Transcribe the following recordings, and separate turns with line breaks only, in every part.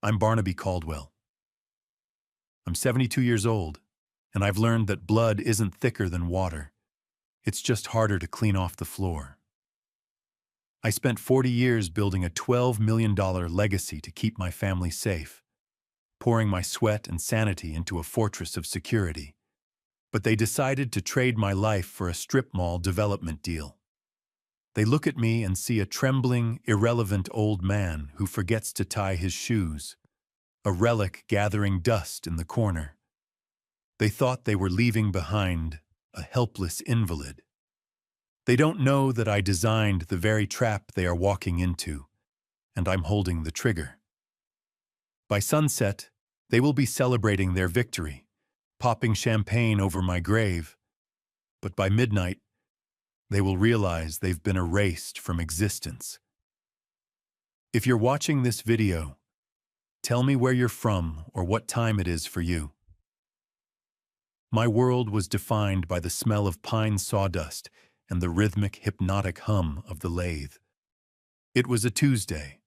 I'm Barnaby Caldwell. I'm 72 years old, and I've learned that blood isn't thicker than water. It's just harder to clean off the floor. I spent 40 years building a $12 million legacy to keep my family safe, pouring my sweat and sanity into a fortress of security. But they decided to trade my life for a strip mall development deal. They look at me and see a trembling, irrelevant old man who forgets to tie his shoes, a relic gathering dust in the corner. They thought they were leaving behind a helpless invalid. They don't know that I designed the very trap they are walking into, and I'm holding the trigger. By sunset, they will be celebrating their victory, popping champagne over my grave. But by midnight, they will realize they've been erased from existence. If you're watching this video, tell me where you're from or what time it is for you. My world was defined by the smell of pine sawdust and the rhythmic, hypnotic hum of the lathe. It was a Tuesday,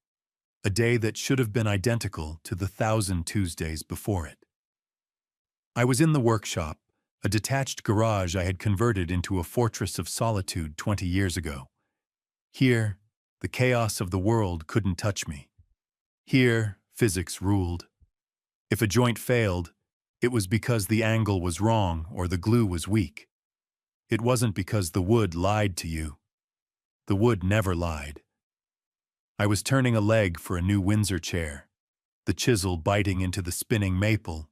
a day that should have been identical to the 1,000 Tuesdays before it. I was in the workshop, a detached garage I had converted into a fortress of solitude 20 years ago. Here, the chaos of the world couldn't touch me. Here, physics ruled. If a joint failed, it was because the angle was wrong or the glue was weak. It wasn't because the wood lied to you. The wood never lied. I was turning a leg for a new Windsor chair, the chisel biting into the spinning maple,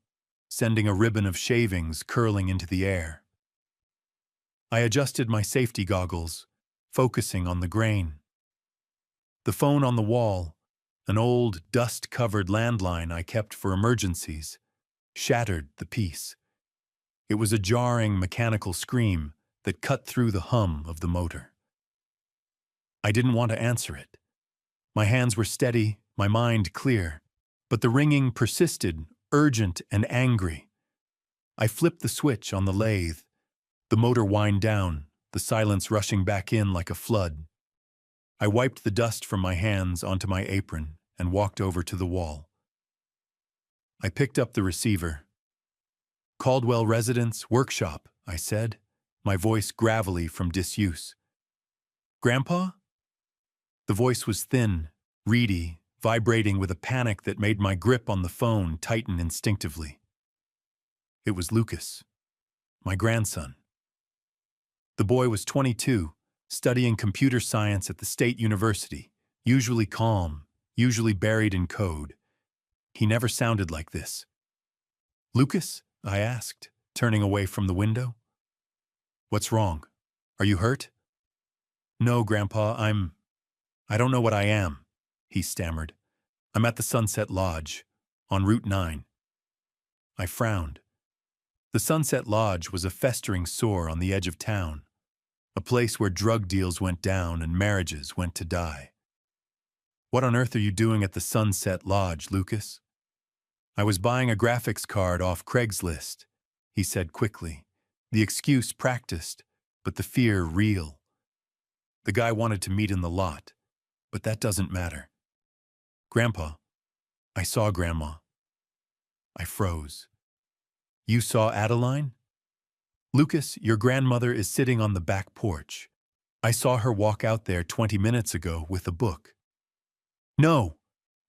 sending a ribbon of shavings curling into the air. I adjusted my safety goggles, focusing on the grain. The phone on the wall, an old, dust-covered landline I kept for emergencies, shattered the peace. It was a jarring, mechanical scream that cut through the hum of the motor. I didn't want to answer it. My hands were steady, my mind clear, but the ringing persisted, urgent and angry. I flipped the switch on the lathe. The motor whined down, the silence rushing back in like a flood. I wiped the dust from my hands onto my apron and walked over to the wall. I picked up the receiver. "Caldwell Residence Workshop," I said, my voice gravelly from disuse. "Grandpa?" The voice was thin, reedy, vibrating with a panic that made my grip on the phone tighten instinctively. It was Lucas, my grandson. The boy was 22, studying computer science at the State University, usually calm, usually buried in code. He never sounded like this. "Lucas?" I asked, turning away from the window. "What's wrong? Are you hurt?" "No, Grandpa, I don't know what I am," he stammered. "I'm at the Sunset Lodge, on Route 9. I frowned. The Sunset Lodge was a festering sore on the edge of town, a place where drug deals went down and marriages went to die. "What on earth are you doing at the Sunset Lodge, Lucas?" "I was buying a graphics card off Craigslist," he said quickly, the excuse practiced, but the fear real. "The guy wanted to meet in the lot, but that doesn't matter." "Grandpa, I saw Grandma." I froze. "You saw Adeline?" "Lucas, your grandmother is sitting on the back porch. I saw her walk out there 20 minutes ago with a book." "No!"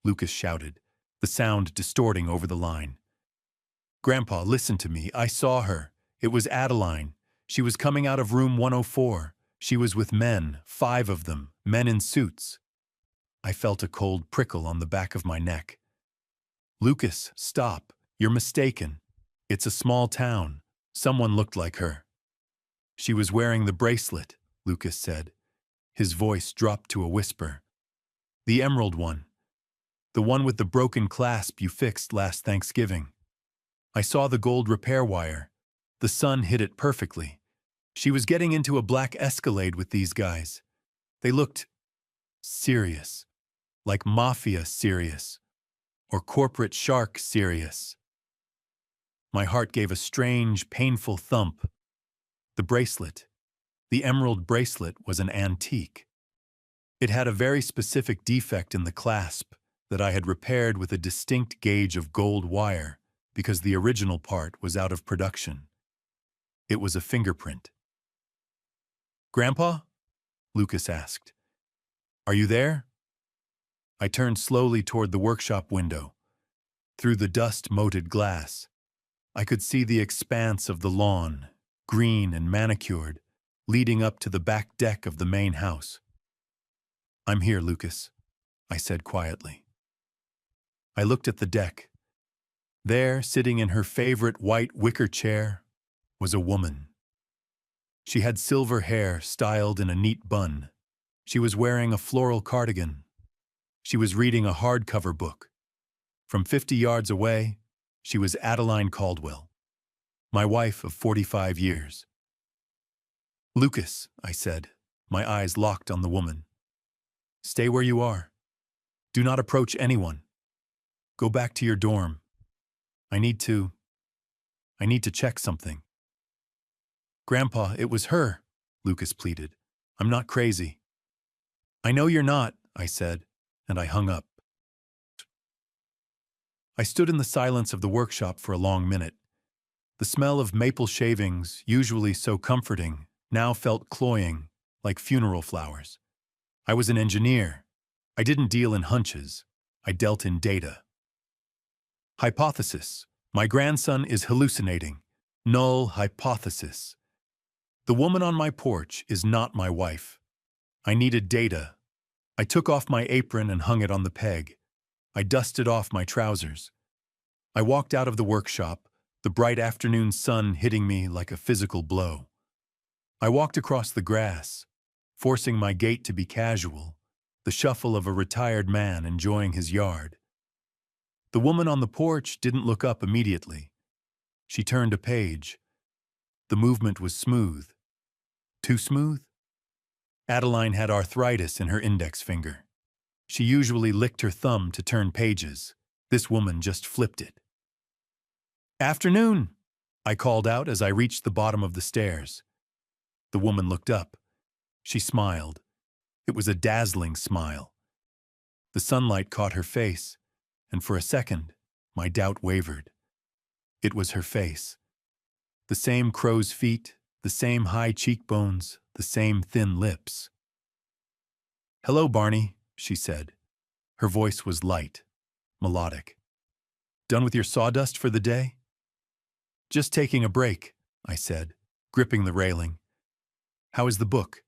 Lucas shouted, the sound distorting over the line. "Grandpa, listen to me. I saw her. It was Adeline. She was coming out of room 104. She was with men, 5 of them, men in suits." I felt a cold prickle on the back of my neck. "Lucas, stop. You're mistaken. It's a small town. Someone looked like her." "She was wearing the bracelet," Lucas said. His voice dropped to a whisper. "The emerald one. The one with the broken clasp you fixed last Thanksgiving. I saw the gold repair wire. The sun hit it perfectly. She was getting into a black Escalade with these guys. They looked serious, like mafia serious, or corporate shark serious." My heart gave a strange, painful thump. The bracelet, the emerald bracelet, was an antique. It had a very specific defect in the clasp, that I had repaired with a distinct gauge of gold wire because the original part was out of production. It was a fingerprint. "Grandpa?" Lucas asked. "Are you there?" I turned slowly toward the workshop window. Through the dust-moted glass, I could see the expanse of the lawn, green and manicured, leading up to the back deck of the main house. "I'm here, Lucas," I said quietly. I looked at the deck. There, sitting in her favorite white wicker chair, was a woman. She had silver hair styled in a neat bun. She was wearing a floral cardigan. She was reading a hardcover book. From 50 yards away, she was Adeline Caldwell, my wife of 45 years. "Lucas," I said, my eyes locked on the woman. "Stay where you are. Do not approach anyone. Go back to your dorm. I need to check something." "Grandpa, it was her," Lucas pleaded. "I'm not crazy." "I know you're not," I said, and I hung up. I stood in the silence of the workshop for a long minute. The smell of maple shavings, usually so comforting, now felt cloying, like funeral flowers. I was an engineer. I didn't deal in hunches. I dealt in data. Hypothesis. My grandson is hallucinating. Null hypothesis. The woman on my porch is not my wife. I needed data. I took off my apron and hung it on the peg. I dusted off my trousers. I walked out of the workshop, the bright afternoon sun hitting me like a physical blow. I walked across the grass, forcing my gait to be casual, the shuffle of a retired man enjoying his yard. The woman on the porch didn't look up immediately. She turned a page. The movement was smooth. Too smooth? Adeline had arthritis in her index finger. She usually licked her thumb to turn pages. This woman just flipped it. "Afternoon," I called out as I reached the bottom of the stairs. The woman looked up. She smiled. It was a dazzling smile. The sunlight caught her face, and for a second, my doubt wavered. It was her face. The same crow's feet, the same high cheekbones, the same thin lips. "Hello, Barney," she said. Her voice was light, melodic. "Done with your sawdust for the day?" "Just taking a break," I said, gripping the railing. "How is the book?"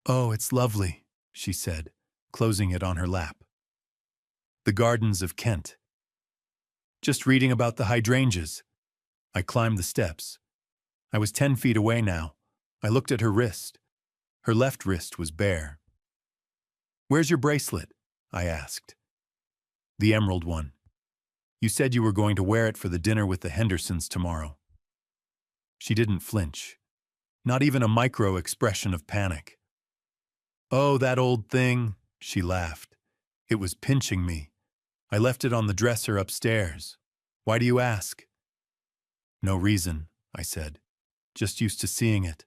"Oh, it's lovely," she said, closing it on her lap. "The Gardens of Kent." "Just reading about the hydrangeas." I climbed the steps. I was 10 feet away now. I looked at her wrist. Her left wrist was bare. "Where's your bracelet?" I asked. "The emerald one. You said you were going to wear it for the dinner with the Hendersons tomorrow." She didn't flinch. Not even a micro expression of panic. "Oh, that old thing," she laughed. "It was pinching me. I left it on the dresser upstairs. Why do you ask?" "No reason," I said. "Just used to seeing it."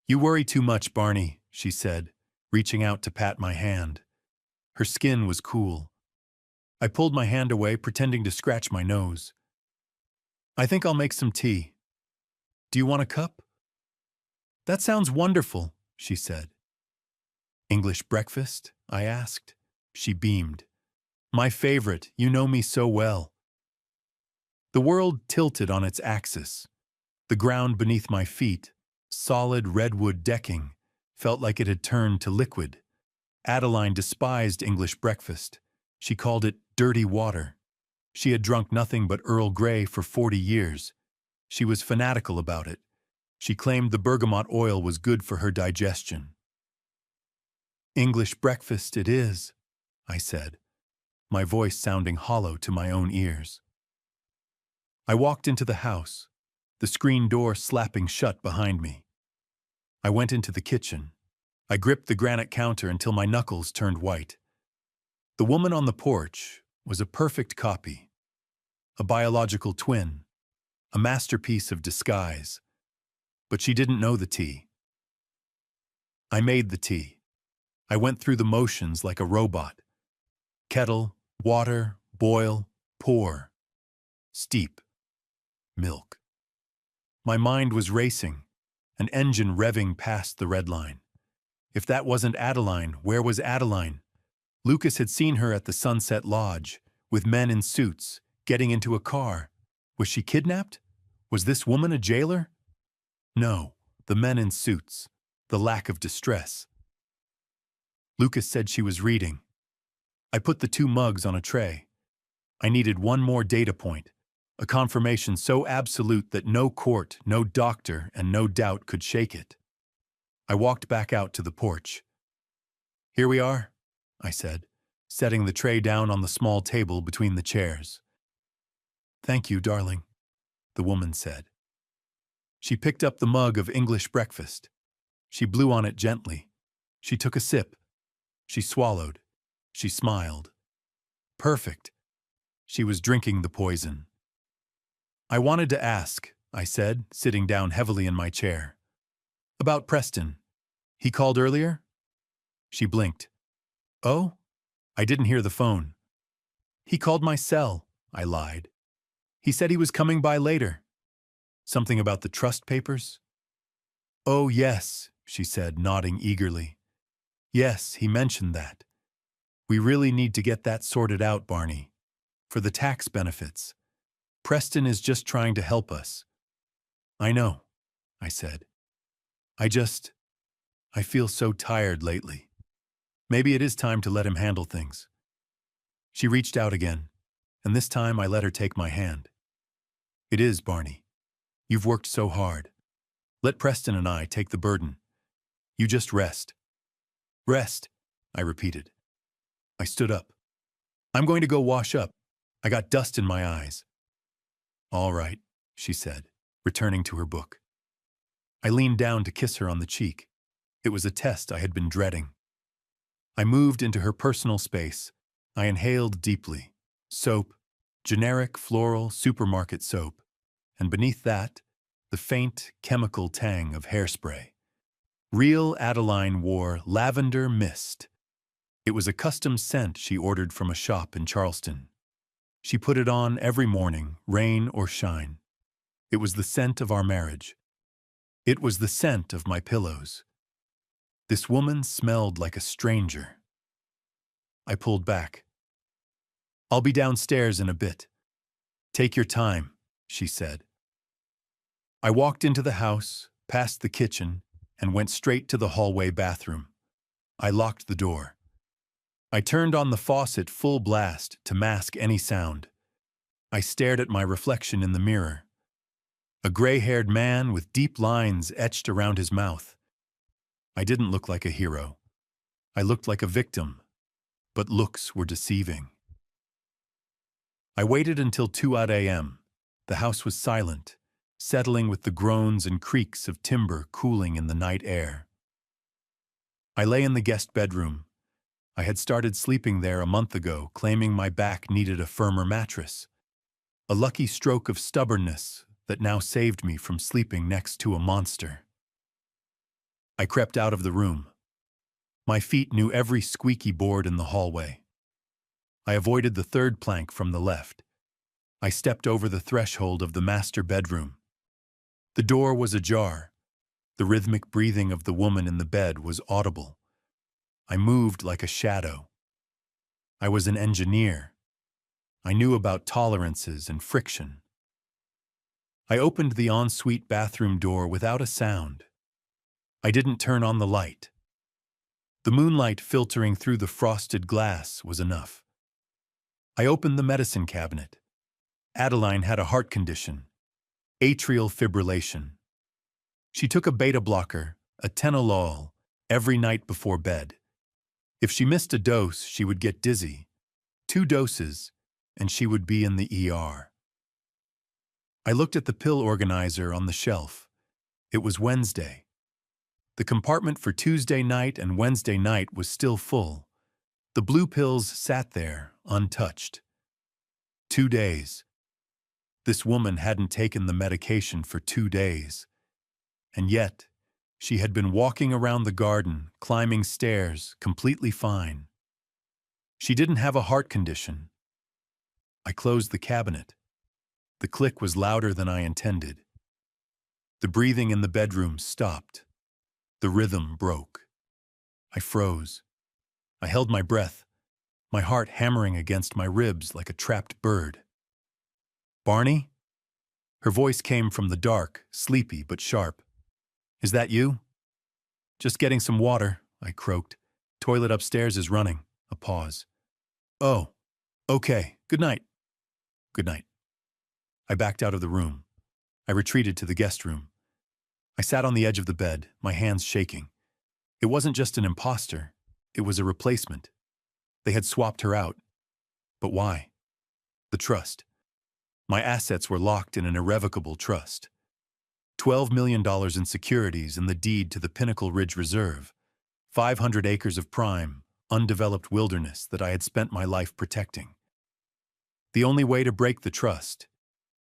"You worry too much, Barney," she said, reaching out to pat my hand. Her skin was cool. I pulled my hand away, pretending to scratch my nose. "I think I'll make some tea. Do you want a cup?" "That sounds wonderful," she said. "English breakfast?" I asked. She beamed. "My favorite, you know me so well." The world tilted on its axis. The ground beneath my feet, solid redwood decking, felt like it had turned to liquid. Adeline despised English breakfast. She called it dirty water. She had drunk nothing but Earl Grey for 40 years. She was fanatical about it. She claimed the bergamot oil was good for her digestion. "English breakfast it is," I said, my voice sounding hollow to my own ears. I walked into the house, the screen door slapping shut behind me. I went into the kitchen. I gripped the granite counter until my knuckles turned white. The woman on the porch was a perfect copy, a biological twin, a masterpiece of disguise. But she didn't know the tea. I made the tea. I went through the motions like a robot. Kettle, water, boil, pour, steep, milk. My mind was racing, an engine revving past the red line. If that wasn't Adeline, where was Adeline? Lucas had seen her at the Sunset Lodge, with men in suits, getting into a car. Was she kidnapped? Was this woman a jailer? No, the men in suits, the lack of distress. Lucas said she was reading. I put the 2 mugs on a tray. I needed one more data point, a confirmation so absolute that no court, no doctor, and no doubt could shake it. I walked back out to the porch. "Here we are," I said, setting the tray down on the small table between the chairs. "Thank you, darling," the woman said. She picked up the mug of English breakfast. She blew on it gently. She took a sip. She swallowed. She smiled. Perfect. She was drinking the poison. "I wanted to ask," I said, sitting down heavily in my chair. "About Preston. He called earlier?" She blinked. "Oh? I didn't hear the phone." "He called my cell," I lied. "He said he was coming by later." "Something about the trust papers?" "Oh, yes," she said, nodding eagerly. "Yes, he mentioned that. We really need to get that sorted out, Barney. For the tax benefits. Preston is just trying to help us." "I know," I said. I feel so tired lately. Maybe it is time to let him handle things." She reached out again, and this time I let her take my hand. "It is, Barney. You've worked so hard. Let Preston and I take the burden. You just rest." "Rest," I repeated. I stood up. "I'm going to go wash up. I got dust in my eyes." "All right," she said, returning to her book. I leaned down to kiss her on the cheek. It was a test I had been dreading. I moved into her personal space. I inhaled deeply. Soap, generic floral supermarket soap, and beneath that, the faint chemical tang of hairspray. Real Adeline wore lavender mist. It was a custom scent she ordered from a shop in Charleston. She put it on every morning, rain or shine. It was the scent of our marriage. It was the scent of my pillows. This woman smelled like a stranger. I pulled back. "I'll be downstairs in a bit." "Take your time," she said. I walked into the house, past the kitchen, and went straight to the hallway bathroom. I locked the door. I turned on the faucet full blast to mask any sound. I stared at my reflection in the mirror. A gray-haired man with deep lines etched around his mouth. I didn't look like a hero. I looked like a victim, but looks were deceiving. I waited until 2 a.m. The house was silent, settling with the groans and creaks of timber cooling in the night air. I lay in the guest bedroom. I had started sleeping there a month ago, claiming my back needed a firmer mattress. A lucky stroke of stubbornness that now saved me from sleeping next to a monster. I crept out of the room. My feet knew every squeaky board in the hallway. I avoided the third plank from the left. I stepped over the threshold of the master bedroom. The door was ajar. The rhythmic breathing of the woman in the bed was audible. I moved like a shadow. I was an engineer. I knew about tolerances and friction. I opened the ensuite bathroom door without a sound. I didn't turn on the light. The moonlight filtering through the frosted glass was enough. I opened the medicine cabinet. Adeline had a heart condition, atrial fibrillation. She took a beta blocker, a tenolol, every night before bed. If she missed a dose, she would get dizzy. 2 doses, and she would be in the ER. I looked at the pill organizer on the shelf. It was Wednesday. The compartment for Tuesday night and Wednesday night was still full. The blue pills sat there, untouched. 2 days. This woman hadn't taken the medication for 2 days. And yet, she had been walking around the garden, climbing stairs, completely fine. She didn't have a heart condition. I closed the cabinet. The click was louder than I intended. The breathing in the bedroom stopped. The rhythm broke. I froze. I held my breath, my heart hammering against my ribs like a trapped bird. "Barney?" Her voice came from the dark, sleepy but sharp. "Is that you?" "Just getting some water," I croaked. "Toilet upstairs is running." A pause. "Oh, okay. Good night." "Good night." I backed out of the room. I retreated to the guest room. I sat on the edge of the bed, my hands shaking. It wasn't just an imposter. It was a replacement. They had swapped her out. But why? The trust. My assets were locked in an irrevocable trust. $12 million in securities and the deed to the Pinnacle Ridge Reserve. 500 acres of prime, undeveloped wilderness that I had spent my life protecting. The only way to break the trust,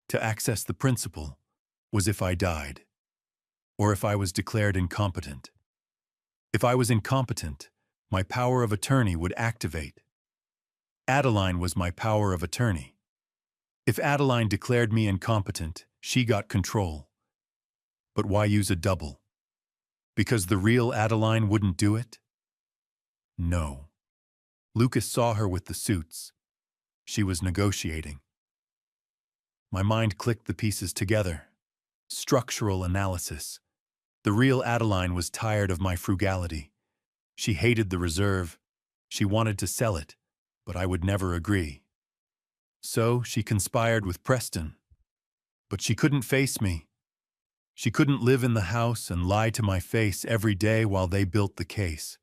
to access the principal, was if I died. Or if I was declared incompetent. If I was incompetent, my power of attorney would activate. Adeline was my power of attorney. If Adeline declared me incompetent, she got control. But why use a double? Because the real Adeline wouldn't do it? No. Lucas saw her with the suits. She was negotiating. My mind clicked the pieces together. Structural analysis. The real Adeline was tired of my frugality. She hated the reserve. She wanted to sell it, but I would never agree. So she conspired with Preston. But she couldn't face me. She couldn't live in the house and lie to my face every day while they built the case.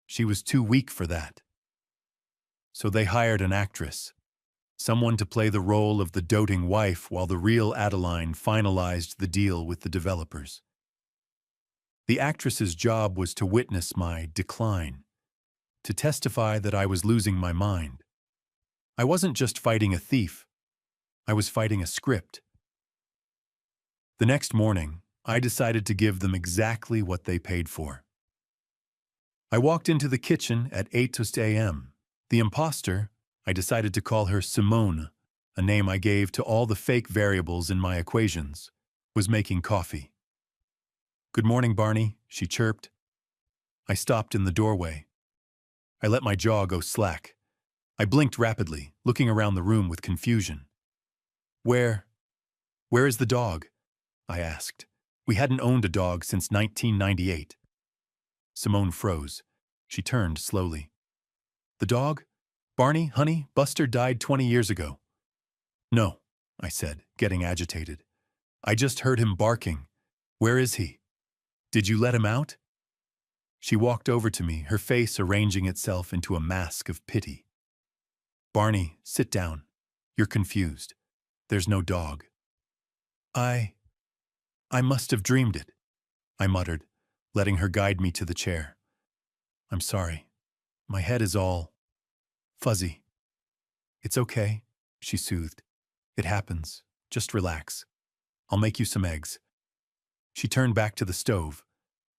She was too weak for that. So they hired an actress, someone to play the role of the doting wife while the real Adeline finalized the deal with the developers. The actress's job was to witness my decline, to testify that I was losing my mind. I wasn't just fighting a thief. I was fighting a script. The next morning, I decided to give them exactly what they paid for. I walked into the kitchen at 8 a.m. The imposter, I decided to call her Simone, a name I gave to all the fake variables in my equations, was making coffee. "Good morning, Barney," she chirped. I stopped in the doorway. I let my jaw go slack. I blinked rapidly, looking around the room with confusion. Where is the dog?" I asked. We hadn't owned a dog since 1998. Simone froze. She turned slowly. "The dog? Barney, honey, Buster died 20 years ago." "No," I said, getting agitated. "I just heard him barking. Where is he? Did you let him out?" She walked over to me, her face arranging itself into a mask of pity. "Barney, sit down. You're confused. There's no dog." I must have dreamed it," I muttered, letting her guide me to the chair. "I'm sorry. My head is all fuzzy." "It's okay," she soothed. "It happens. Just relax. I'll make you some eggs." She turned back to the stove.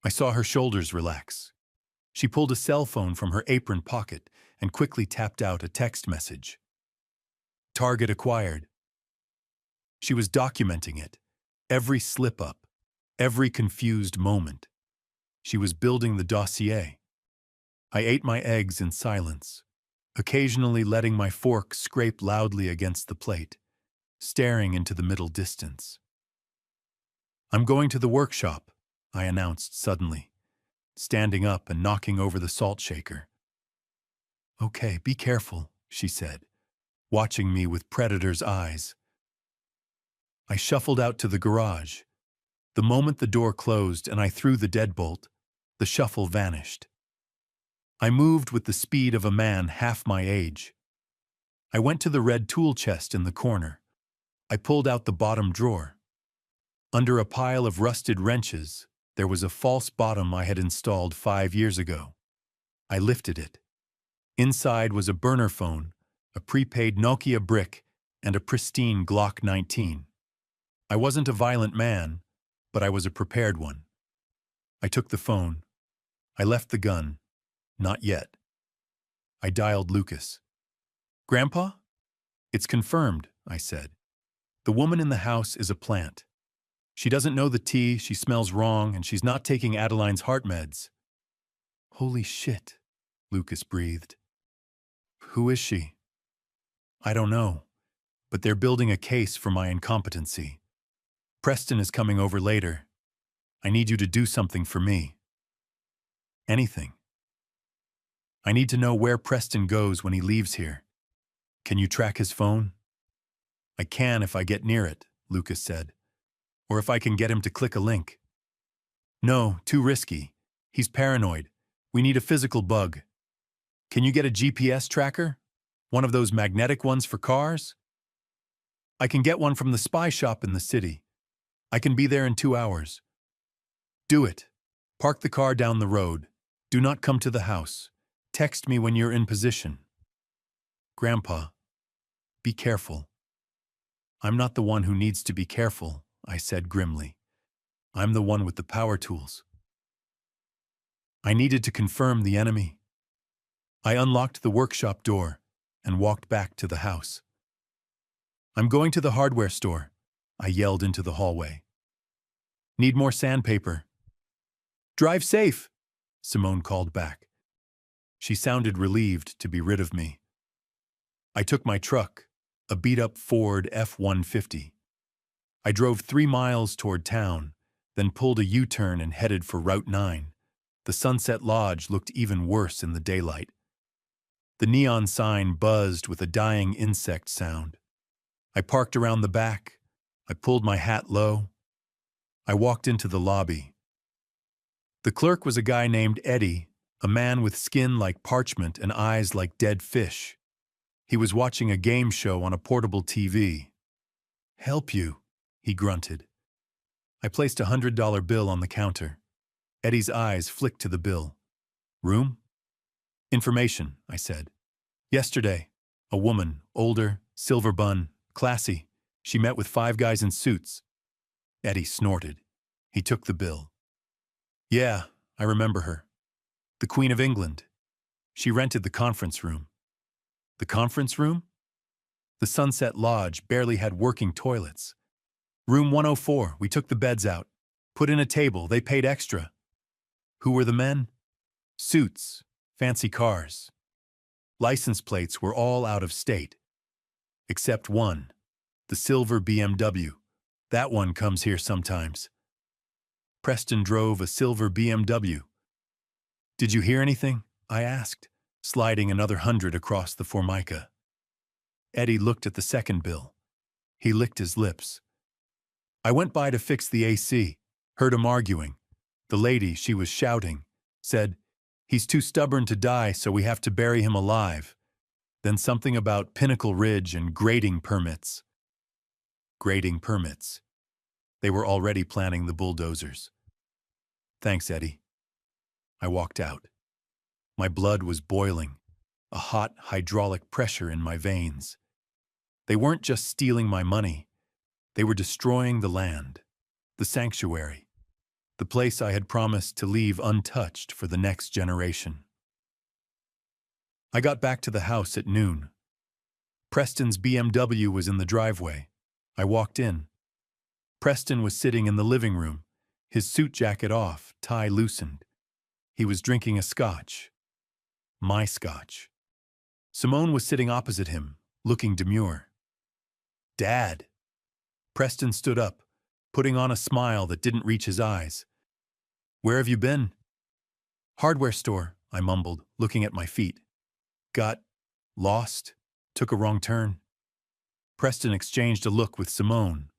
I saw her shoulders relax. She pulled a cell phone from her apron pocket and quickly tapped out a text message. "Target acquired." She was documenting it, every slip-up, every confused moment. She was building the dossier. I ate my eggs in silence, occasionally letting my fork scrape loudly against the plate, staring into the middle distance. "I'm going to the workshop," I announced suddenly, standing up and knocking over the salt shaker. "Okay, be careful," she said, watching me with predator's eyes. I shuffled out to the garage. The moment the door closed and I threw the deadbolt, the shuffle vanished. I moved with the speed of a man half my age. I went to the red tool chest in the corner. I pulled out the bottom drawer. Under a pile of rusted wrenches, there was a false bottom I had installed 5 years ago. I lifted it. Inside was a burner phone, a prepaid Nokia brick, and a pristine Glock 19. I wasn't a violent man, but I was a prepared one. I took the phone. I left the gun. Not yet. I dialed Lucas. Grandpa? It's confirmed, I said. The woman in the house is a plant. She doesn't know the tea, she smells wrong, and she's not taking Adeline's heart meds. Holy shit, Lucas breathed. Who is she? I don't know, but they're building a case for my incompetency. Preston is coming over later. I need you to do something for me. Anything. I need to know where Preston goes when he leaves here. Can you track his phone? I can if I get near it, Lucas said. Or if I can get him to click a link. No, too risky. He's paranoid. We need a physical bug. Can you get a GPS tracker? One of those magnetic ones for cars? I can get one from the spy shop in the city. I can be there in 2 hours. Do it. Park the car down the road. Do not come to the house. Text me when you're in position. Grandpa, be careful. I'm not the one who needs to be careful, I said grimly. I'm the one with the power tools. I needed to confirm the enemy. I unlocked the workshop door and walked back to the house. I'm going to the hardware store, I yelled into the hallway. Need more sandpaper. Drive safe, Simone called back. She sounded relieved to be rid of me. I took my truck, a beat-up Ford F-150. I drove 3 miles toward town, then pulled a U-turn and headed for Route 9. The Sunset Lodge looked even worse in the daylight. The neon sign buzzed with a dying insect sound. I parked around the back. I pulled my hat low. I walked into the lobby. The clerk was a guy named Eddie, a man with skin like parchment and eyes like dead fish. He was watching a game show on a portable TV. Help you, he grunted. I placed a $100 bill on the counter. Eddie's eyes flicked to the bill. Room? Information, I said. Yesterday, a woman, older, silver bun, classy. She met with 5 guys in suits. Eddie snorted. He took the bill. Yeah, I remember her. The Queen of England. She rented the conference room. The conference room? The Sunset Lodge barely had working toilets. Room 104, we took the beds out. Put in a table, they paid extra. Who were the men? Suits, fancy cars. License plates were all out of state. Except one, the silver BMW. That one comes here sometimes. Preston drove a silver BMW. Did you hear anything? I asked, sliding another 100 across the Formica. Eddie looked at the second bill. He licked his lips. I went by to fix the AC, heard him arguing. The lady, she was shouting, said, he's too stubborn to die, so we have to bury him alive. Then something about Pinnacle Ridge and grading permits. Grading permits. They were already planning the bulldozers. Thanks, Eddie. I walked out. My blood was boiling, a hot hydraulic pressure in my veins. They weren't just stealing my money. They were destroying the land, the sanctuary, the place I had promised to leave untouched for the next generation. I got back to the house at noon. Preston's BMW was in the driveway. I walked in. Preston was sitting in the living room, his suit jacket off, tie loosened. He was drinking a scotch. My scotch. Simone was sitting opposite him, looking demure. Dad. Preston stood up, putting on a smile that didn't reach his eyes. Where have you been? Hardware store, I mumbled, looking at my feet. Got lost, took a wrong turn. Preston exchanged a look with Simone,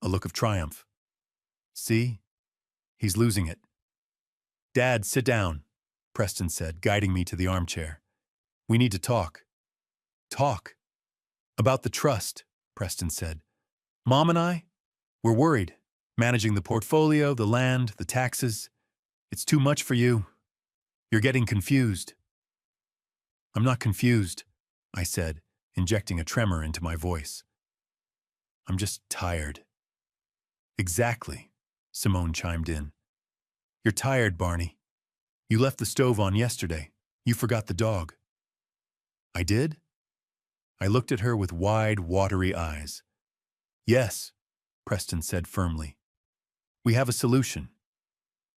a look of triumph. See? He's losing it. Dad, sit down, Preston said, guiding me to the armchair. We need to talk. Talk? About the trust, Preston said. Mom and I? We're worried. Managing the portfolio, the land, the taxes. It's too much for you. You're getting confused. I'm not confused, I said, injecting a tremor into my voice. I'm just tired. Exactly, Simone chimed in. You're tired, Barney. You left the stove on yesterday. You forgot the dog. I did? I looked at her with wide, watery eyes. Yes, Preston said firmly. We have a solution.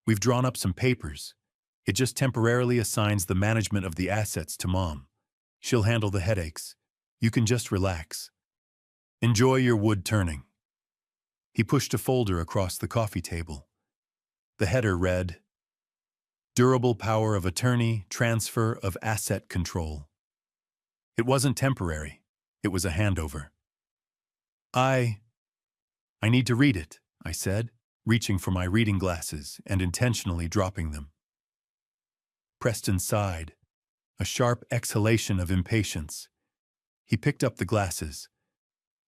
We've drawn up some papers. It just temporarily assigns the management of the assets to Mom. She'll handle the headaches. You can just relax. Enjoy your wood turning. He pushed a folder across the coffee table. The header read, Durable power of attorney, transfer of asset control. It wasn't temporary. It was a handover. I need to read it, I said, reaching for my reading glasses and intentionally dropping them. Preston sighed, a sharp exhalation of impatience. He picked up the glasses.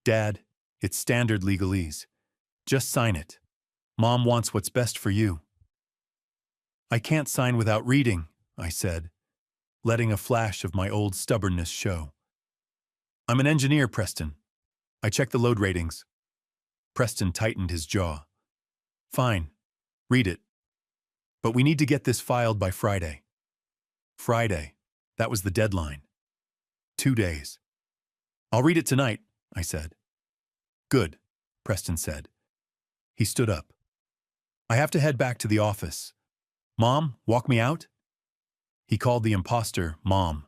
Dad, it's standard legalese. Just sign it. Mom wants what's best for you. I can't sign without reading, I said, letting a flash of my old stubbornness show. I'm an engineer, Preston. I check the load ratings. Preston tightened his jaw. Fine. Read it. But we need to get this filed by Friday. Friday. That was the deadline. 2 days. I'll read it tonight, I said. Good, Preston said. He stood up. I have to head back to the office. Mom, walk me out? He called the imposter Mom.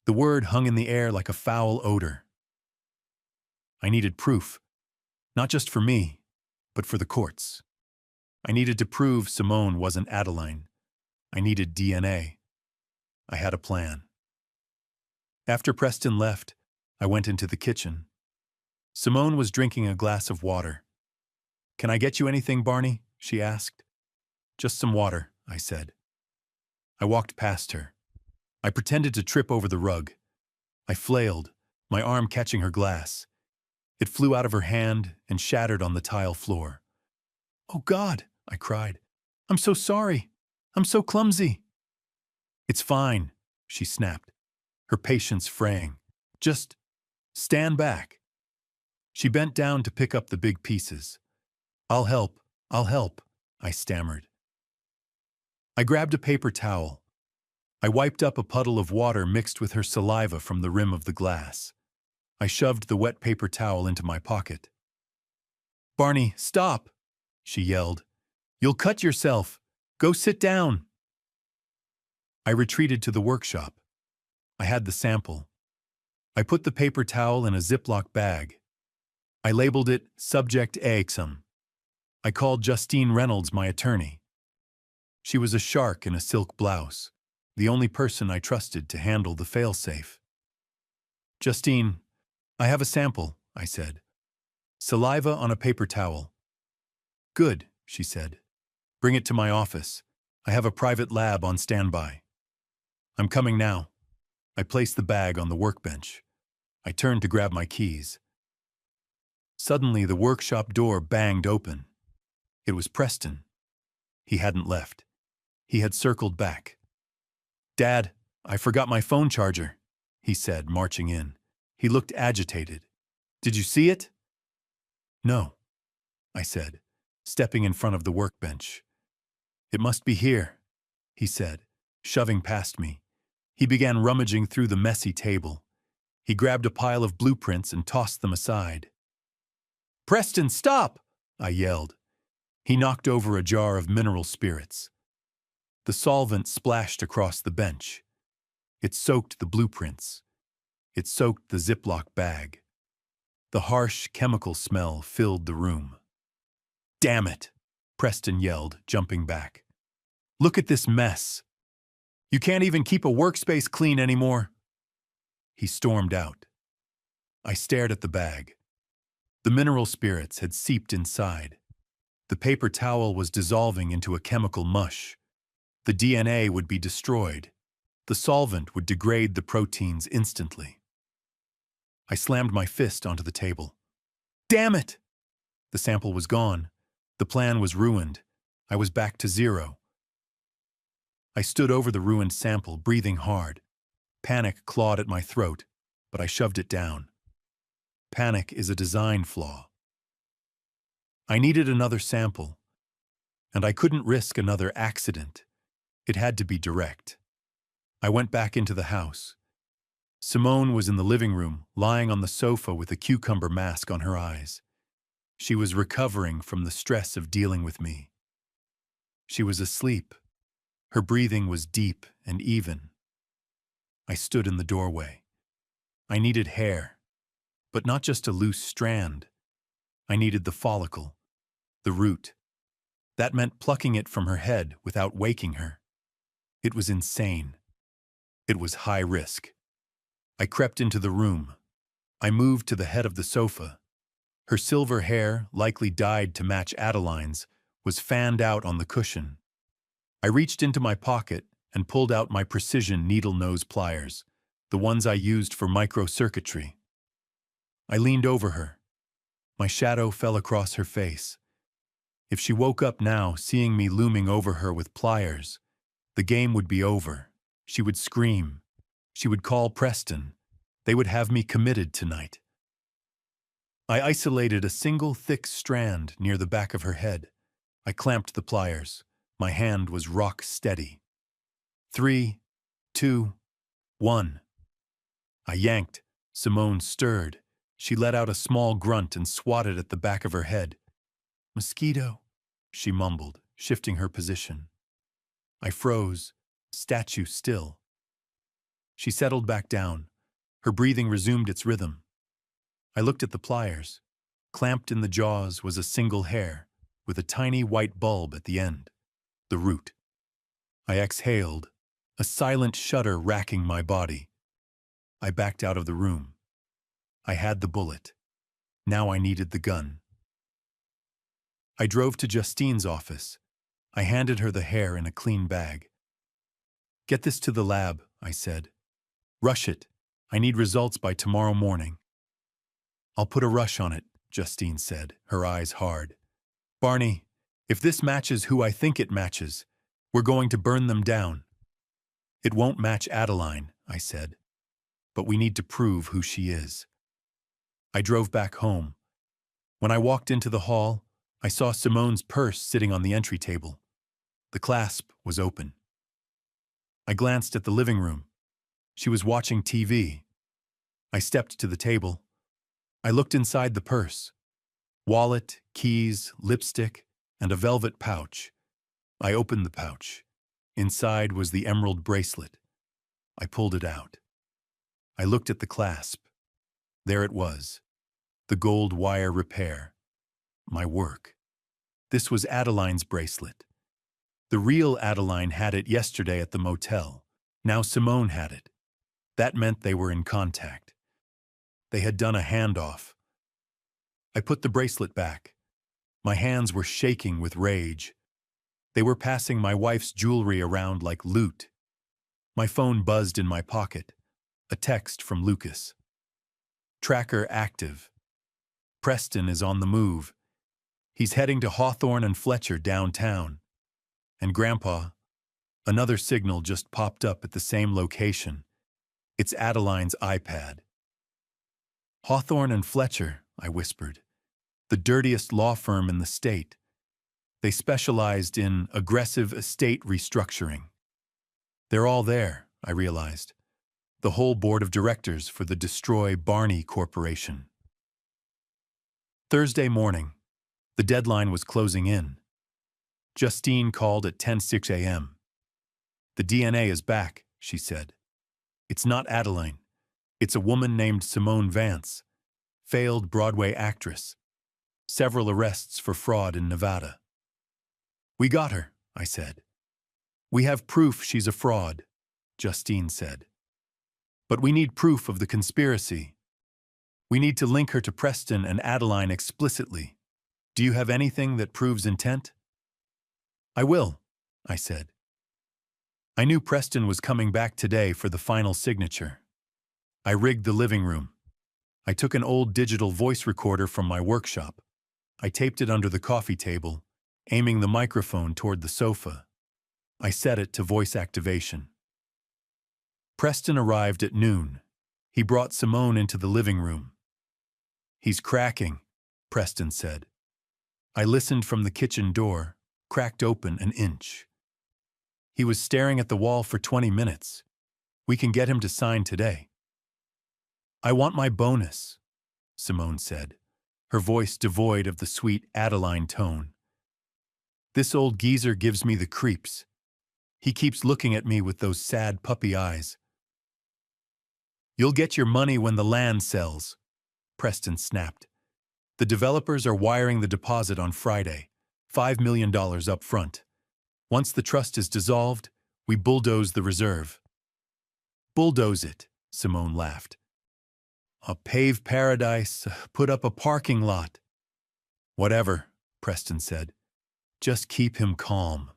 The word hung in the air like a foul odor. I needed proof, not just for me, but for the courts. I needed to prove Simone wasn't Adeline. I needed DNA. I had a plan. After Preston left, I went into the kitchen. Simone was drinking a glass of water. Can I get you anything, Barney? She asked. Just some water, I said. I walked past her. I pretended to trip over the rug. I flailed, my arm catching her glass. It flew out of her hand and shattered on the tile floor. Oh God, I cried. I'm so sorry. I'm so clumsy. It's fine, she snapped, her patience fraying. Just stand back. She bent down to pick up the big pieces. I'll help, I stammered. I grabbed a paper towel. I wiped up a puddle of water mixed with her saliva from the rim of the glass. I shoved the wet paper towel into my pocket. Barney, stop, she yelled. You'll cut yourself. Go sit down. I retreated to the workshop. I had the sample. I put the paper towel in a Ziploc bag. I labeled it Subject Exum. I called Justine Reynolds my attorney. She was a shark in a silk blouse, the only person I trusted to handle the failsafe. Justine, I have a sample, I said. Saliva on a paper towel. Good, she said. Bring it to my office. I have a private lab on standby. I'm coming now. I placed the bag on the workbench. I turned to grab my keys. Suddenly, the workshop door banged open. It was Preston. He hadn't left. He had circled back. Dad, I forgot my phone charger, he said, marching in. He looked agitated. Did you see it? No, I said, stepping in front of the workbench. It must be here, he said, shoving past me. He began rummaging through the messy table. He grabbed a pile of blueprints and tossed them aside. Preston, stop! I yelled. He knocked over a jar of mineral spirits. The solvent splashed across the bench. It soaked the blueprints. It soaked the Ziploc bag. The harsh chemical smell filled the room. Damn it, Preston yelled, jumping back. Look at this mess. You can't even keep a workspace clean anymore. He stormed out. I stared at the bag. The mineral spirits had seeped inside. The paper towel was dissolving into a chemical mush. The DNA would be destroyed. The solvent would degrade the proteins instantly. I slammed my fist onto the table. Damn it! The sample was gone. The plan was ruined. I was back to zero. I stood over the ruined sample, breathing hard. Panic clawed at my throat, but I shoved it down. Panic is a design flaw. I needed another sample, and I couldn't risk another accident. It had to be direct. I went back into the house. Simone was in the living room, lying on the sofa with a cucumber mask on her eyes. She was recovering from the stress of dealing with me. She was asleep. Her breathing was deep and even. I stood in the doorway. I needed hair, but not just a loose strand. I needed the follicle, the root. That meant plucking it from her head without waking her. It was insane. It was high risk. I crept into the room. I moved to the head of the sofa. Her silver hair, likely dyed to match Adeline's, was fanned out on the cushion. I reached into my pocket and pulled out my precision needle-nose pliers, the ones I used for microcircuitry. I leaned over her. My shadow fell across her face. If she woke up now, seeing me looming over her with pliers, the game would be over. She would scream. She would call Preston. They would have me committed tonight. I isolated a single thick strand near the back of her head. I clamped the pliers. My hand was rock steady. 3, 2, 1. I yanked. Simone stirred. She let out a small grunt and swatted at the back of her head. "Mosquito," she mumbled, shifting her position. I froze, statue still. She settled back down. Her breathing resumed its rhythm. I looked at the pliers. Clamped in the jaws was a single hair, with a tiny white bulb at the end. The root. I exhaled, a silent shudder racking my body. I backed out of the room. I had the bullet. Now I needed the gun. I drove to Justine's office. I handed her the hair in a clean bag. "Get this to the lab," I said. "Rush it. I need results by tomorrow morning." "I'll put a rush on it," Justine said, her eyes hard. "Barney, if this matches who I think it matches, we're going to burn them down." "It won't match Adeline," I said. "But we need to prove who she is." I drove back home. When I walked into the hall, I saw Simone's purse sitting on the entry table. The clasp was open. I glanced at the living room. She was watching TV. I stepped to the table. I looked inside the purse. Wallet, keys, lipstick, and a velvet pouch. I opened the pouch. Inside was the emerald bracelet. I pulled it out. I looked at the clasp. There it was, the gold wire repair. My work. This was Adeline's bracelet. The real Adeline had it yesterday at the motel. Now Simone had it. That meant they were in contact. They had done a handoff. I put the bracelet back. My hands were shaking with rage. They were passing my wife's jewelry around like loot. My phone buzzed in my pocket. A text from Lucas. "Tracker active. Preston is on the move. He's heading to Hawthorne and Fletcher downtown. And Grandpa," another signal just popped up at the same location. It's Adeline's iPad. "Hawthorne and Fletcher," I whispered. "The dirtiest law firm in the state. They specialized in aggressive estate restructuring." "They're all there," I realized. The whole board of directors for the Destroy Barney Corporation. Thursday morning. The deadline was closing in. Justine called at 10:06 a.m. "The DNA is back," she said. "It's not Adeline. It's a woman named Simone Vance, failed Broadway actress. Several arrests for fraud in Nevada." "We got her," I said. "We have proof she's a fraud," Justine said. "But we need proof of the conspiracy. We need to link her to Preston and Adeline explicitly. Do you have anything that proves intent?" "I will," I said. I knew Preston was coming back today for the final signature. I rigged the living room. I took an old digital voice recorder from my workshop. I taped it under the coffee table, aiming the microphone toward the sofa. I set it to voice activation. Preston arrived at noon. He brought Simone into the living room. "He's cracking," Preston said. I listened from the kitchen door, cracked open an inch. He was staring at the wall for 20 minutes. "We can get him to sign today." I want my bonus, Simone said, her voice devoid of the sweet Adeline tone. This old geezer gives me the creeps. He keeps looking at me with those sad puppy eyes. You'll get your money when the land sells, Preston snapped. The developers are wiring the deposit on Friday, $5 million up front. Once the trust is dissolved, we bulldoze the reserve. Bulldoze it, Simone laughed. A paved paradise, put up a parking lot. Whatever, Preston said. Just keep him calm.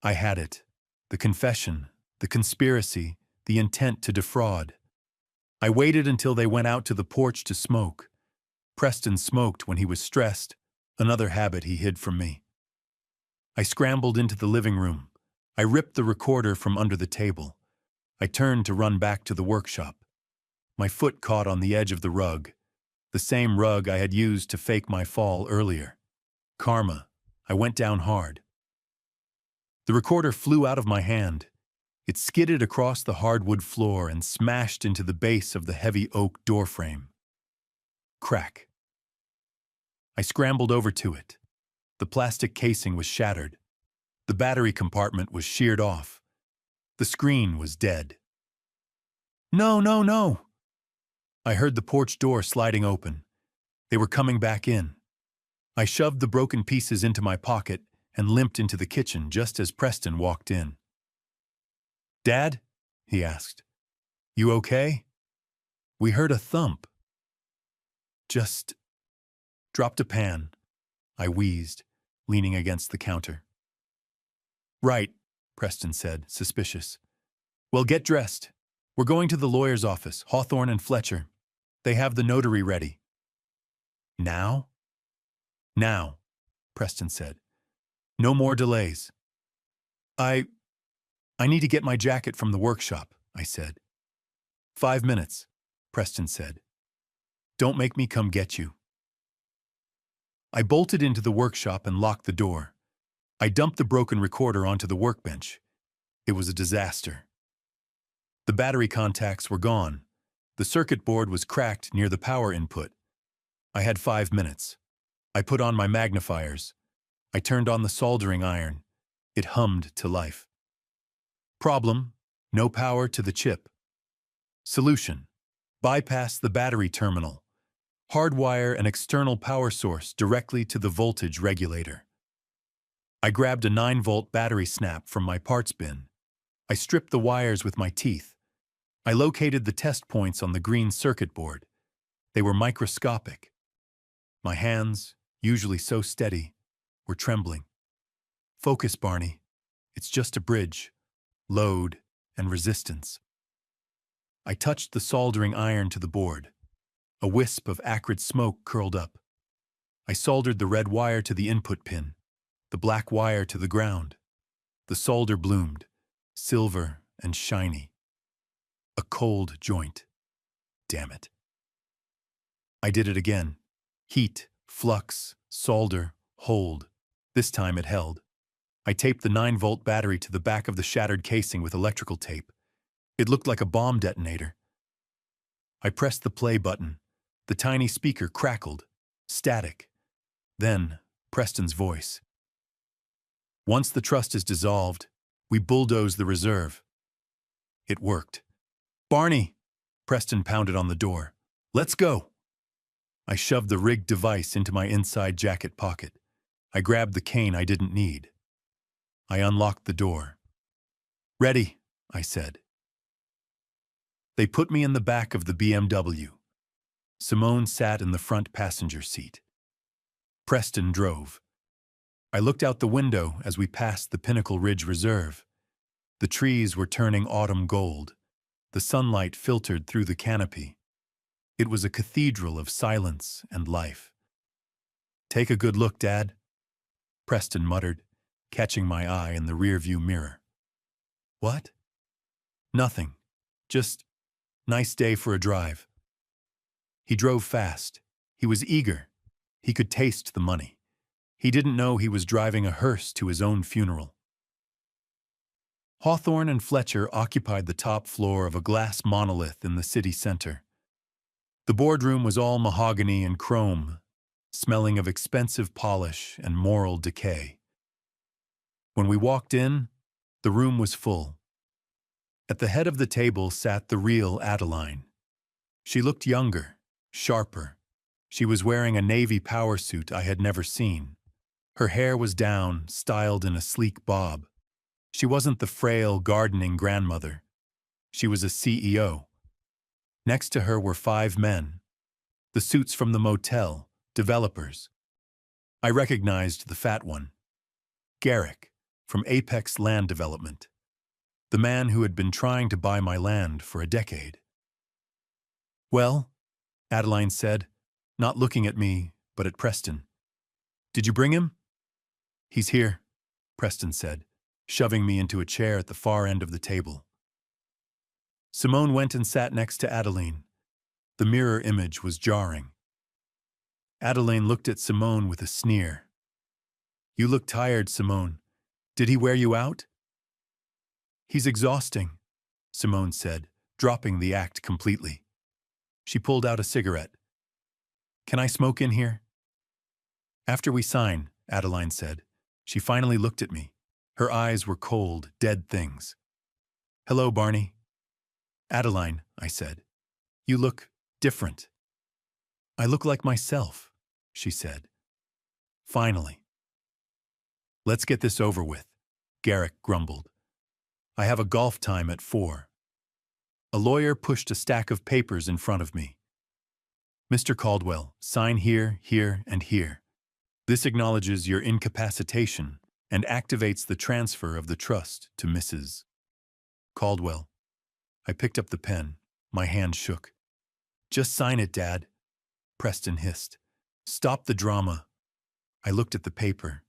I had it. The confession, the conspiracy, the intent to defraud. I waited until they went out to the porch to smoke. Preston smoked when he was stressed, another habit he hid from me. I scrambled into the living room. I ripped the recorder from under the table. I turned to run back to the workshop. My foot caught on the edge of the rug, the same rug I had used to fake my fall earlier. Karma. I went down hard. The recorder flew out of my hand. It skidded across the hardwood floor and smashed into the base of the heavy oak doorframe. Crack. I scrambled over to it. The plastic casing was shattered. The battery compartment was sheared off. The screen was dead. No, no, no! I heard the porch door sliding open. They were coming back in. I shoved the broken pieces into my pocket and limped into the kitchen just as Preston walked in. Dad? He asked. You okay? We heard a thump. Just dropped a pan, I wheezed, leaning against the counter. Right, Preston said, suspicious. Well, get dressed. We're going to the lawyer's office, Hawthorne and Fletcher. They have the notary ready. Now? Now, Preston said. No more delays. I need to get my jacket from the workshop, I said. 5 minutes, Preston said. Don't make me come get you. I bolted into the workshop and locked the door. I dumped the broken recorder onto the workbench. It was a disaster. The battery contacts were gone. The circuit board was cracked near the power input. I had 5 minutes. I put on my magnifiers. I turned on the soldering iron. It hummed to life. Problem: no power to the chip. Solution: bypass the battery terminal. Hardwire an external power source directly to the voltage regulator. I grabbed a 9-volt battery snap from my parts bin. I stripped the wires with my teeth. I located the test points on the green circuit board. They were microscopic. My hands, usually so steady, were trembling. Focus, Barney. It's just a bridge. Load and resistance. I touched the soldering iron to the board. A wisp of acrid smoke curled up. I soldered the red wire to the input pin, the black wire to the ground. The solder bloomed, silver and shiny. A cold joint. Damn it. I did it again. Heat, flux, solder, hold. This time it held. I taped the 9-volt battery to the back of the shattered casing with electrical tape. It looked like a bomb detonator. I pressed the play button. The tiny speaker crackled. Static. Then, Preston's voice. Once the trust is dissolved, we bulldoze the reserve. It worked. Barney! Preston pounded on the door. Let's go! I shoved the rigged device into my inside jacket pocket. I grabbed the cane I didn't need. I unlocked the door. Ready, I said. They put me in the back of the BMW. Simone sat in the front passenger seat. Preston drove. I looked out the window as we passed the Pinnacle Ridge Reserve. The trees were turning autumn gold. The sunlight filtered through the canopy. It was a cathedral of silence and life. Take a good look, Dad, Preston muttered, catching my eye in the rearview mirror. What? Nothing. Just nice day for a drive. He drove fast. He was eager. He could taste the money. He didn't know he was driving a hearse to his own funeral. Hawthorne and Fletcher occupied the top floor of a glass monolith in the city center. The boardroom was all mahogany and chrome, smelling of expensive polish and moral decay. When we walked in, the room was full. At the head of the table sat the real Adeline. She looked younger, sharper. She was wearing a navy power suit I had never seen. Her hair was down, styled in a sleek bob. She wasn't the frail, gardening grandmother. She was a CEO. Next to her were 5 men. The suits from the motel, developers. I recognized the fat one. Garrick, from Apex Land Development. The man who had been trying to buy my land for a decade. "Well," Adeline said, not looking at me, but at Preston. "Did you bring him?" "He's here," Preston said, shoving me into a chair at the far end of the table. Simone went and sat next to Adeline. The mirror image was jarring. Adeline looked at Simone with a sneer. "You look tired, Simone. Did he wear you out?" "He's exhausting," Simone said, dropping the act completely. She pulled out a cigarette. "Can I smoke in here?" "After we sign," Adeline said. She finally looked at me. Her eyes were cold, dead things. "Hello, Barney." "Adeline," I said. "You look different." "I look like myself," she said. "Finally." "Let's get this over with," Garrick grumbled. "I have a golf time at 4. A lawyer pushed a stack of papers in front of me. "Mr. Caldwell, sign here, here, and here. This acknowledges your incapacitation and activates the transfer of the trust to Mrs. Caldwell." I picked up the pen. My hand shook. "Just sign it, Dad," Preston hissed. "Stop the drama." I looked at the paper.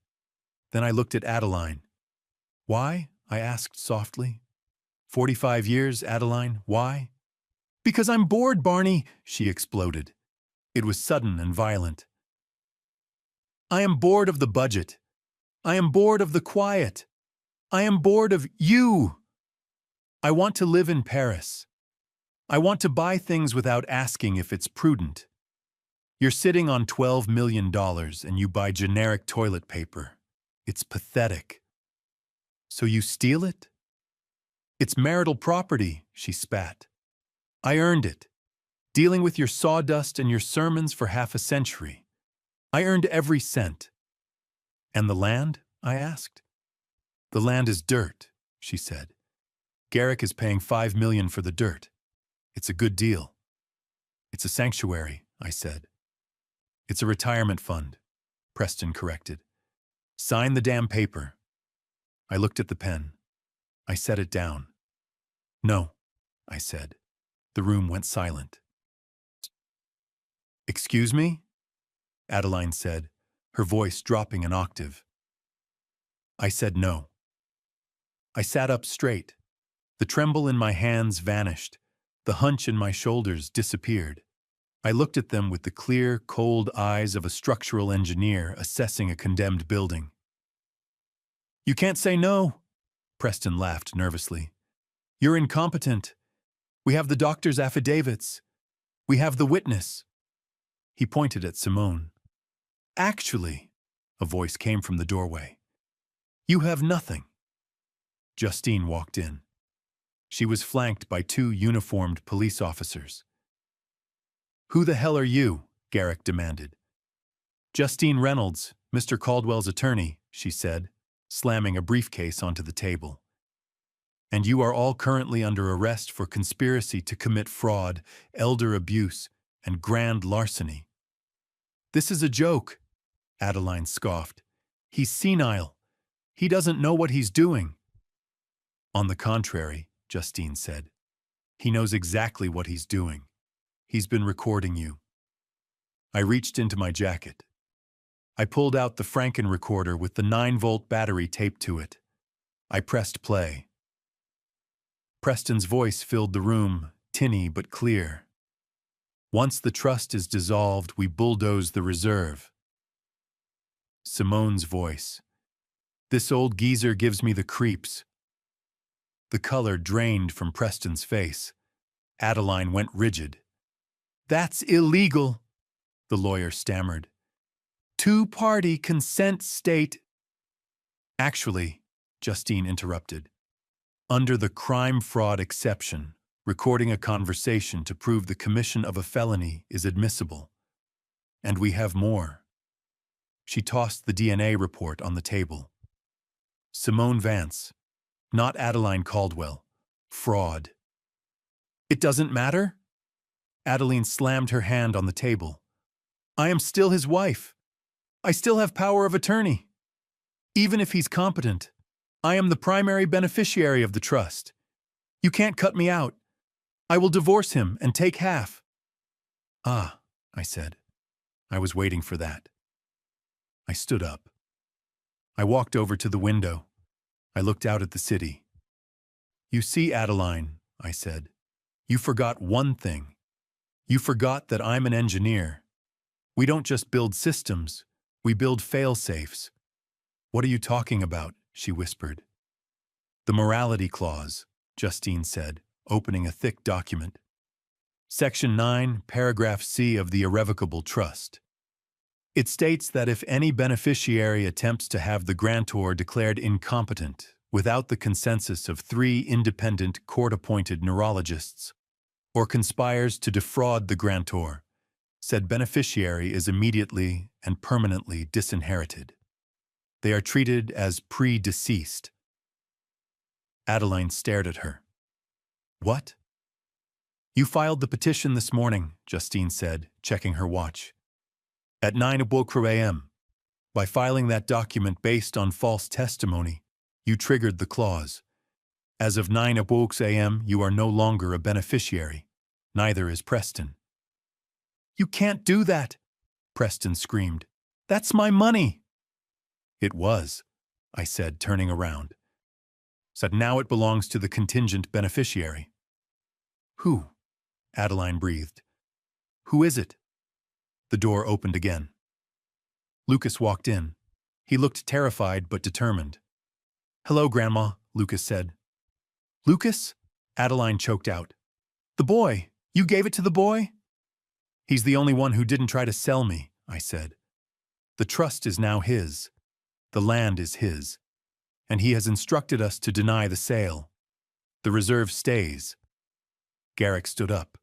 Then I looked at Adeline. "Why?" I asked softly. 45 years, Adeline, why?" "Because I'm bored, Barney," she exploded. It was sudden and violent. "I am bored of the budget. I am bored of the quiet. I am bored of you. I want to live in Paris. I want to buy things without asking if it's prudent. You're sitting on $12 million and you buy generic toilet paper. It's pathetic. So you steal it? It's marital property," she spat. "I earned it, dealing with your sawdust and your sermons for half a century. I earned every cent." "And the land?" I asked. "The land is dirt," she said. "Garrick is paying $5 million for the dirt. It's a good deal." "It's a sanctuary," I said. "It's a retirement fund," Preston corrected. "Sign the damn paper." I looked at the pen. I set it down. "No," I said. The room went silent. "Excuse me?" Adeline said, her voice dropping an octave. I said no. I sat up straight. The tremble in my hands vanished. The hunch in my shoulders disappeared. I looked at them with the clear, cold eyes of a structural engineer assessing a condemned building. "You can't say no," Preston laughed nervously. "You're incompetent. We have the doctor's affidavits. We have the witness." He pointed at Simone. "Actually," a voice came from the doorway, "you have nothing." Justine walked in. She was flanked by 2 uniformed police officers. "Who the hell are you?" Garrick demanded. "Justine Reynolds, Mr. Caldwell's attorney," she said, slamming a briefcase onto the table. "And you are all currently under arrest for conspiracy to commit fraud, elder abuse, and grand larceny." "This is a joke," Adeline scoffed. "He's senile. He doesn't know what he's doing." "On the contrary," Justine said. "He knows exactly what he's doing. He's been recording you." I reached into my jacket. I pulled out the Franken recorder with the 9-volt battery taped to it. I pressed play. Preston's voice filled the room, tinny but clear. "Once the trust is dissolved, we bulldoze the reserve." Simone's voice. "This old geezer gives me the creeps." The color drained from Preston's face. Adeline went rigid. "That's illegal," the lawyer stammered. "Two-party consent state—" "Actually," Justine interrupted, "under the crime-fraud exception, recording a conversation to prove the commission of a felony is admissible. And we have more." She tossed the DNA report on the table. "Simone Vance, not Adeline Caldwell. Fraud." "It doesn't matter?" Adeline slammed her hand on the table. "I am still his wife. I still have power of attorney. Even if he's competent, I am the primary beneficiary of the trust. You can't cut me out. I will divorce him and take half." "Ah," I said. "I was waiting for that." I stood up. I walked over to the window. I looked out at the city. "You see, Adeline," I said, "you forgot one thing. You forgot that I'm an engineer. We don't just build systems, we build fail-safes." "What are you talking about?" she whispered. "The morality clause," Justine said, opening a thick document. "Section 9, paragraph C of the Irrevocable Trust. It states that if any beneficiary attempts to have the grantor declared incompetent without the consensus of 3 independent court-appointed neurologists, or conspires to defraud the grantor, said beneficiary is immediately and permanently disinherited. They are treated as pre-deceased." Adeline stared at her. "What?" "You filed the petition this morning," Justine said, checking her watch. "At 9:00 a.m. By filing that document based on false testimony, you triggered the clause. As of 9:00 a.m., you are no longer a beneficiary. Neither is Preston." "You can't do that," Preston screamed. "That's my money." "It was," I said, turning around. "So now it belongs to the contingent beneficiary." "Who?" Adeline breathed. "Who is it?" The door opened again. Lucas walked in. He looked terrified but determined. "Hello, Grandma," Lucas said. "Lucas?" Adeline choked out. "The boy! You gave it to the boy?" "He's the only one who didn't try to sell me," I said. "The trust is now his. The land is his. And he has instructed us to deny the sale. The reserve stays." Garrick stood up.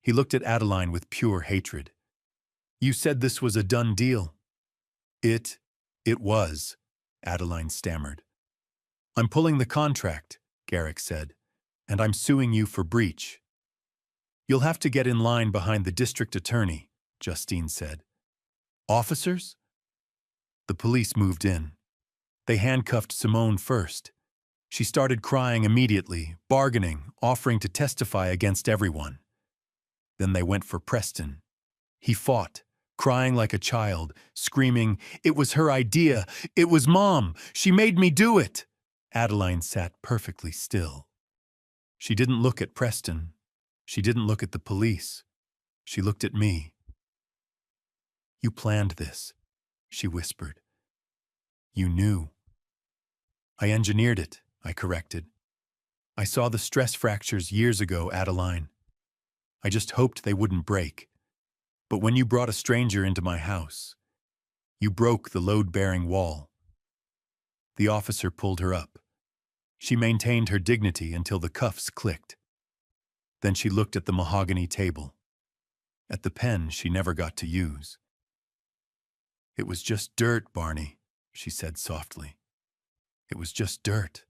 He looked at Adeline with pure hatred. "You said this was a done deal." It was," Adeline stammered. "I'm pulling the contract," Garrick said, "and I'm suing you for breach." "You'll have to get in line behind the district attorney," Justine said. "Officers?" The police moved in. They handcuffed Simone first. She started crying immediately, bargaining, offering to testify against everyone. Then they went for Preston. He fought, crying like a child, screaming, "It was her idea! It was Mom! She made me do it!" Adeline sat perfectly still. She didn't look at Preston. She didn't look at the police. She looked at me. "You planned this," she whispered. "You knew." "I engineered it," I corrected. "I saw the stress fractures years ago, Adeline. I just hoped they wouldn't break. But when you brought a stranger into my house, you broke the load-bearing wall." The officer pulled her up. She maintained her dignity until the cuffs clicked. Then she looked at the mahogany table, at the pen she never got to use. "It was just dirt, Barney," she said softly. "It was just dirt."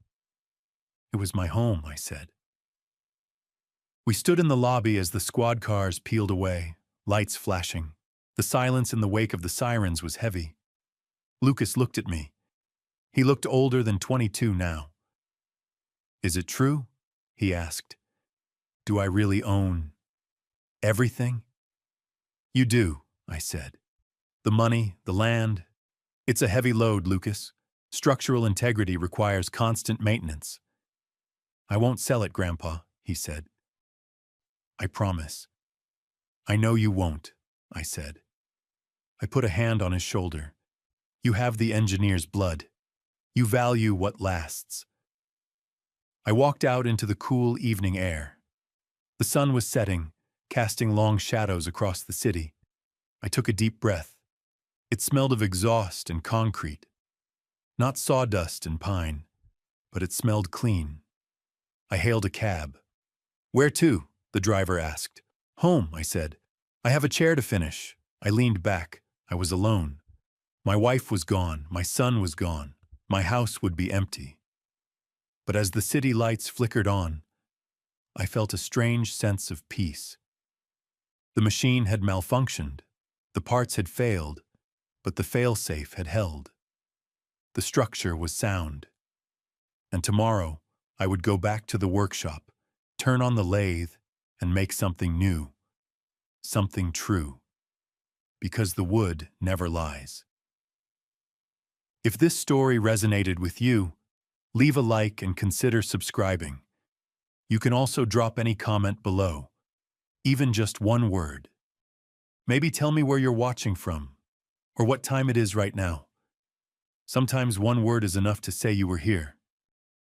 "It was my home," I said. We stood in the lobby as the squad cars peeled away, lights flashing. The silence in the wake of the sirens was heavy. Lucas looked at me. He looked older than 22 now. "Is it true?" he asked. "Do I really own everything?" "You do," I said. "The money, the land. It's a heavy load, Lucas. Structural integrity requires constant maintenance." "I won't sell it, Grandpa," he said. "I promise." "I know you won't," I said. I put a hand on his shoulder. "You have the engineer's blood. You value what lasts." I walked out into the cool evening air. The sun was setting, casting long shadows across the city. I took a deep breath. It smelled of exhaust and concrete. Not sawdust and pine, but it smelled clean. I hailed a cab. "Where to?" the driver asked. "Home," I said. "I have a chair to finish." I leaned back. I was alone. My wife was gone. My son was gone. My house would be empty. But as the city lights flickered on, I felt a strange sense of peace. The machine had malfunctioned. The parts had failed, but the failsafe had held. The structure was sound. And tomorrow, I would go back to the workshop, turn on the lathe, and make something new, something true. Because the wood never lies. If this story resonated with you, leave a like and consider subscribing. You can also drop any comment below, even just one word. Maybe tell me where you're watching from, or what time it is right now. Sometimes one word is enough to say you were here.